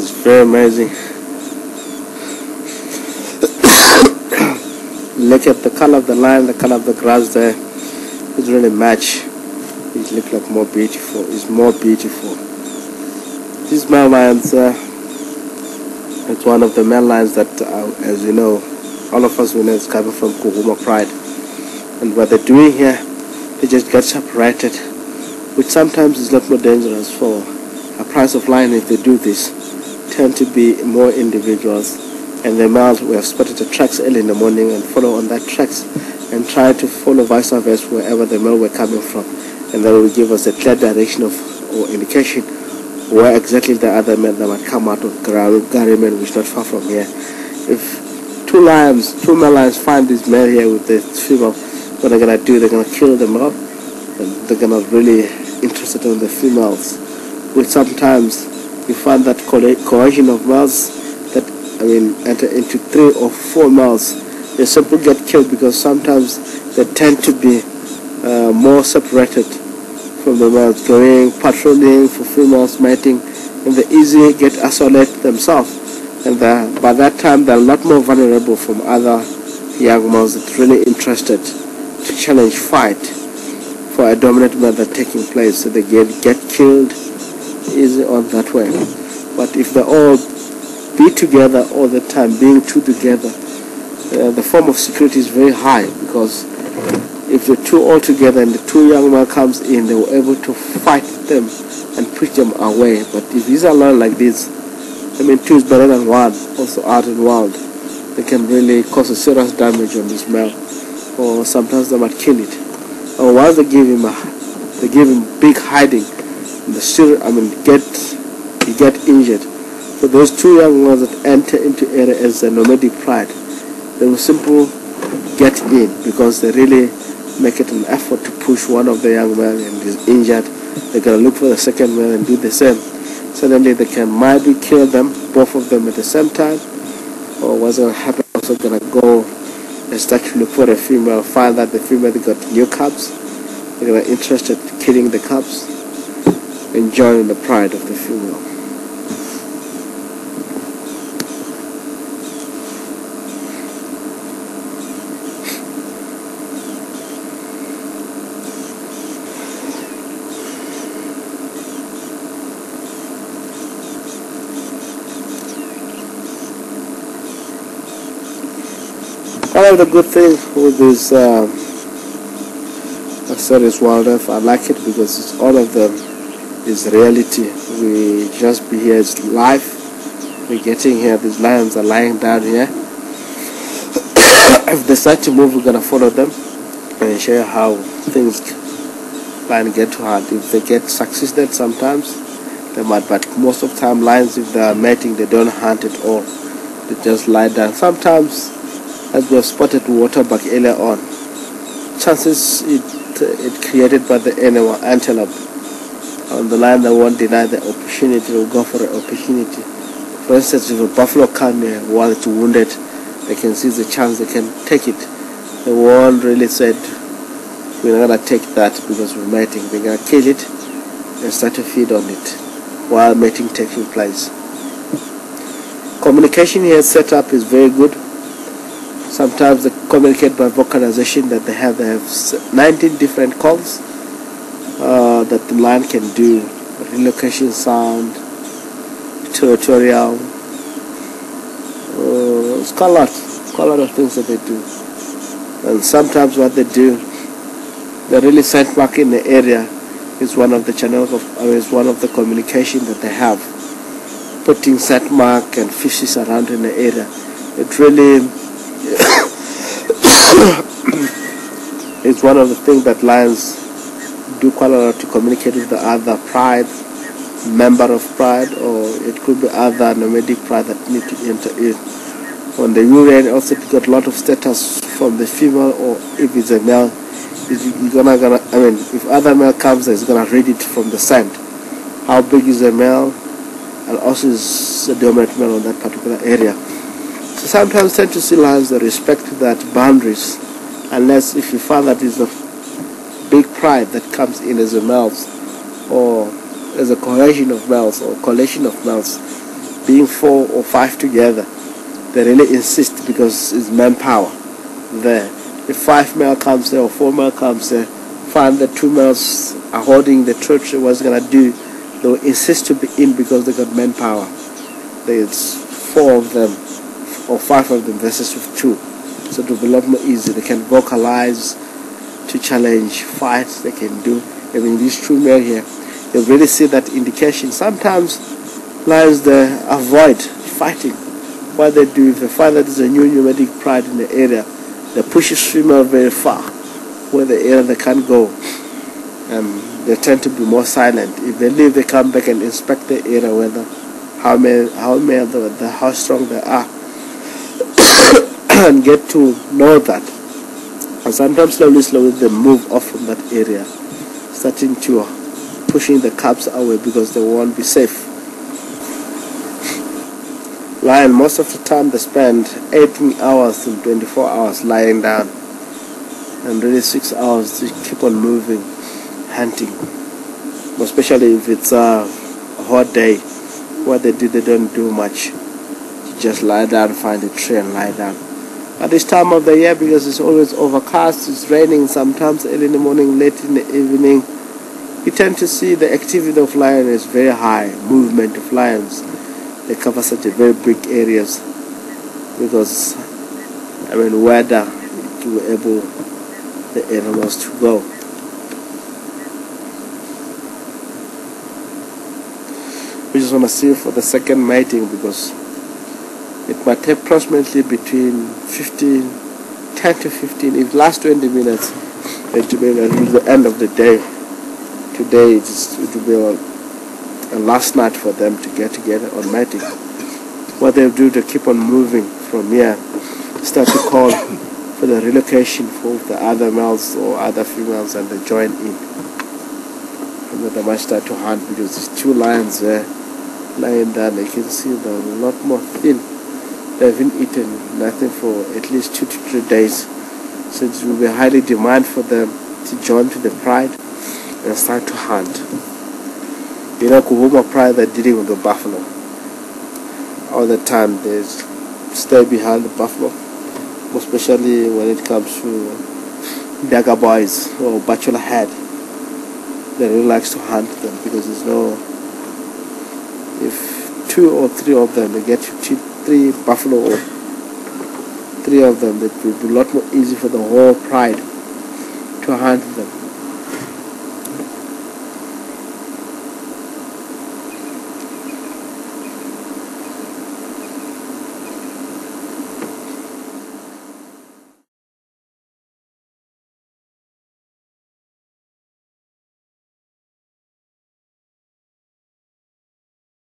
is very amazing. Look at the color of the line, the color of the grass there. It really match. It looks like more beautiful. It's more beautiful. These male lions, it's one of the male lions that, as you know, all of us we know is coming from Kuhuma Pride. And what they're doing here, they just get separated, which sometimes is not more dangerous for a prize of lion. If they do this, tend to be more individuals, and the males we have spotted the tracks early in the morning and follow on that tracks and try to follow vice versa wherever the male were coming from, and that will give us a clear direction of or indication where exactly the other men that might come out of Garryman, which is not far from here. If two male lions find this male here with the female, what they're gonna do, they're gonna kill the male, and they're gonna really interested in the females. Which sometimes you find that cohesion of males that enter into 3 or 4 males, they simply get killed because sometimes they tend to be more separated from the males, going patrolling for females, mating, and they easily get isolated themselves. And by that time they're a lot more vulnerable from other young males that are really interested to challenge fight for a dominant male that's taking place, so they get killed easy on that way. But if they all be together all the time, being two together, the form of security is very high, because if the two all together and the two young men comes in, they were able to fight them and push them away. But if these are learned like this, two is better than one, also out in wild, they can really cause a serious damage on this male, or sometimes they might kill it. Or once they give him big hiding, he get injured. So those two young ones that enter into area as a nomadic pride, they will simply get in because they really make it an effort to push one of the young men and is injured. They're gonna look for the second man and do the same. Suddenly they can maybe kill them, both of them at the same time, or what's gonna happen, also gonna go and start to look for the female, find that the female got new cubs. They're gonna interested in killing the cubs, enjoying the pride of the female. One of the good things with this series wildlife, I like it because it's all of them is reality. We just be here, it's live. We're getting here, these lions are lying down here. If they start to move, we're gonna follow them and show you how things get to hunt. If they get succeeded, sometimes they might, but most of the time lions, if they are mating, they don't hunt at all. They just lie down. Sometimes, as we have spotted waterbuck earlier on, chances it created by the animal antelope on the line that won't deny the opportunity, will go for an opportunity. For instance, if a buffalo comes here while it's wounded, they can see the chance, they can take it. They won't really say, we're not going to take that because we're mating. They're going to kill it and start to feed on it while mating taking place. Communication here set up is very good. Sometimes they communicate by vocalization that they have 19 different calls that the lion can do: relocation sound, territorial. It's quite a lot of things that they do. And sometimes what they do, they really scent mark in the area is one of the channels of, is one of the communication that they have. Putting scent mark and fishes around in the area. It really it's one of the things that lions do quite a lot to communicate with the other pride, member of pride, or it could be other nomadic pride that need to enter in. On the urine also got a lot of status from the female, or if it's a male, if other male comes, it's gonna read it from the scent. How big is the male, and also is the dominant male on that particular area. So sometimes tend to see lions that respect that boundaries, unless if you find that it's a big pride that comes in as a males, or as a cohesion of males or collation of males, being 4 or 5 together, they really insist because it's manpower there. If 5 male comes there or 4 male comes there, find that 2 males are holding the church, what's gonna do? They'll insist to be in because they got manpower. There's 4 of them or 5 of them versus with 2, so it will be a lot more easy. They can vocalize to challenge, fight. They can do. I mean, these 2 male here, you really see that indication. Sometimes lions they avoid fighting. What they do, if they find that there's a new pneumatic pride in the area, they push a swimmer very far where the area they can't go. They tend to be more silent. If they leave, they come back and inspect the area, whether how strong they are, and get to know that. And sometimes slowly they move off from that area, starting to pushing the cubs away because they won't be safe. Lion, most of the time they spend 18 hours to 24 hours lying down, and really 6 hours to keep on moving, hunting. Especially if it's a hot day, what they do, they don't do much. You just lie down, find a tree and lie down. At this time of the year, because it's always overcast, it's raining sometimes early in the morning, late in the evening, you tend to see the activity of lion is very high, movement of lions. They cover such a very big areas because, I mean, weather to enable the animals to go. We just want to see for the second mating because it might take approximately between 10 to 15, if last 20 minutes, it will be the end of the day. Today it will be a last night for them to get together on mating. What they'll do, they keep on moving from here, start to call for the relocation for the other males or other females, and they join in. And then they might start to hunt because there's 2 lions there lying down. You can see they're a lot more thin. They haven't eaten nothing for at least 2 to 3 days. So it will be highly demand for them to join to the pride and start to hunt. You know, Kuhuma pride, they're dealing with the buffalo. All the time they stay behind the buffalo, especially when it comes to dagger boys or bachelor head. They really likes to hunt them because there's no, if 2 or 3 of them, they get 3 buffalo or 3 of them, it will be a lot more easy for the whole pride to hunt them.